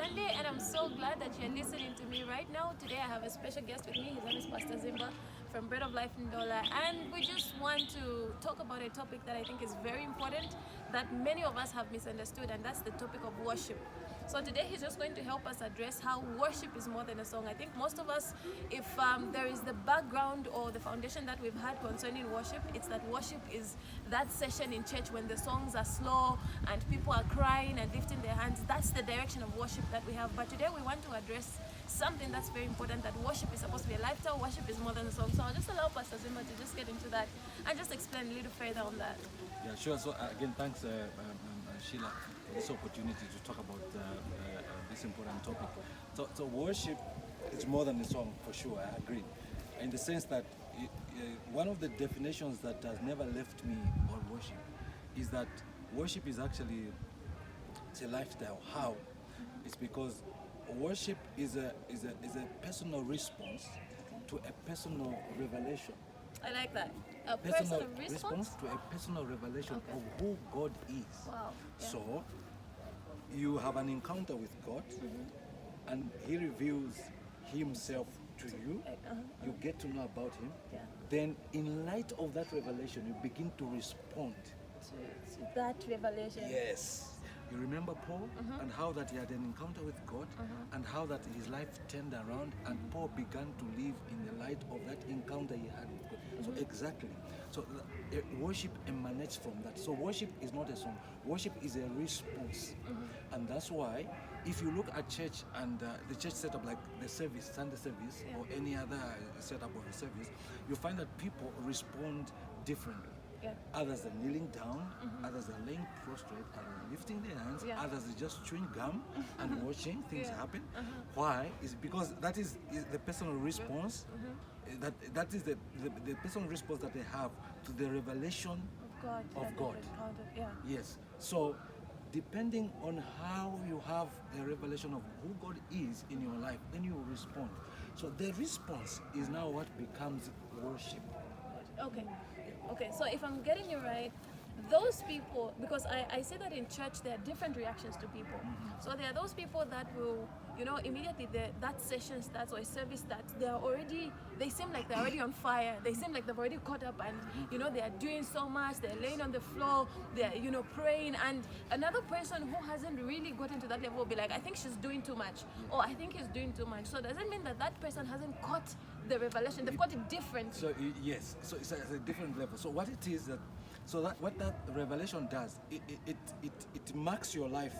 Monday, and I'm so glad that you're listening to me right now. Today, I have a special guest with me. His name is Pastor Zimba from Bread of Life Ndola, and we just want to talk about a topic that I think is very important that many of us have misunderstood, and that's the topic of worship. So today he's just going to help us address how worship is more than a song. I think most of us, if there is the background or the foundation that we've had concerning worship, it's that worship is that session in church when the songs are slow and people are crying and lifting their hands. That's the direction of worship that we have. But today we want to address something that's very important, that worship is supposed to be a lifestyle. Worship is more than a song. So I'll just allow Pastor Zimba to just get into that and just explain a little further on that. Yeah, sure. So again, thanks, Sheila, for this opportunity to talk about this important topic. So worship is more than a song, for sure. I agree, in the sense that one of the definitions that has never left me on worship is that worship is actually it's a lifestyle. How? It's because worship is a personal response to a personal revelation. I like that. A Personal personal response? to a personal revelation of who God is. Wow. Yeah. So you have an encounter with God, and He reveals Himself to you. You get to know about Him. Yeah. Then, in light of that revelation, you begin to respond. To that revelation. Yes. You remember Paul and how that he had an encounter with God and how that his life turned around, and Paul began to live in the light of that encounter he had with God. So exactly. So worship emanates from that. So worship is not a song. Worship is a response. And that's why if you look at church and the church setup, like the service, Sunday service, or any other setup of a service, you find that people respond differently. Yeah. Others are kneeling down, others are laying prostrate, others are lifting their hands, others are just chewing gum and watching things happen. Why? Is because that is the personal response. That is the personal response that they have to the revelation of God. Yeah. Yes. So depending on how you have a revelation of who God is in your life, then you will respond. So the response is now what becomes worship. Okay, so if I'm getting you right, those people, because I say that in church there are different reactions to people. So there are those people that will, immediately that session starts or a service starts, they seem like they're already on fire. They seem like they've already caught up, and they are doing so much. They're laying on the floor, they're praying, and another person who hasn't really gotten to that level will be like, I think she's doing too much, or I think he's doing too much. So does it mean that that person hasn't caught the revelation? They've got it different. So yes, so it's at a different level. So what it is that, what that revelation does, it marks your life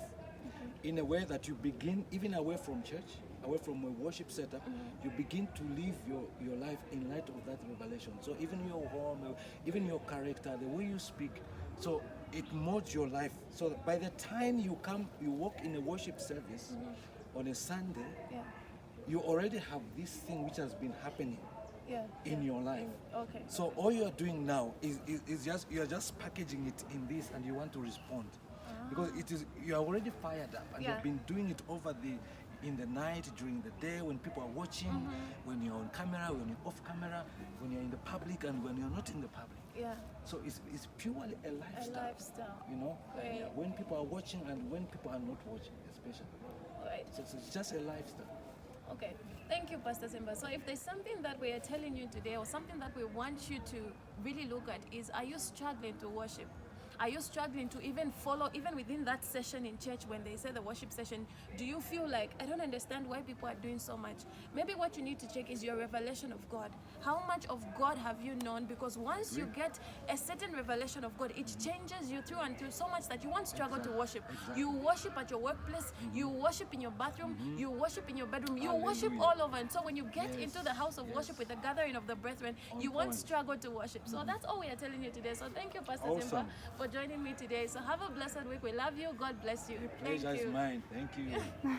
in a way that you begin, even away from church, away from a worship setup, you begin to live your life in light of that revelation. So even your home, even your character, the way you speak, so it molds your life. So by the time you walk in a worship service on a Sunday, you already have this thing which has been happening in your life. Okay. So all you are doing now is you are just packaging it in this, and you want to respond because you are already fired up, and you've been doing it in the night, during the day, when people are watching, when you're on camera, when you're off camera, when you're in the public, and when you're not in the public. Yeah. So it's purely a lifestyle. A lifestyle. Great. When people are watching and when people are not watching, especially. Right. So it's just a lifestyle. Okay, thank you, Pastor Zimba. So if there's something that we are telling you today, or something that we want you to really look at, is, are you struggling to worship? Are you struggling to even follow, even within that session in church when they say the worship session? Do you feel like, I don't understand why people are doing so much? Maybe what you need to check is your revelation of God. How much of God have you known? Because once you get a certain revelation of God, it changes you through and through so much that you won't struggle to worship. You worship at your workplace, you worship in your bathroom, you worship in your bedroom, you worship all over. And so when you get into the house of worship with the gathering of the brethren, you won't struggle to worship. So that's all we are telling you today. So thank you, Pastor Zimba, for joining me today. So have a blessed week. We love you. God bless you. Thank you. Pleasure's mine. Thank you.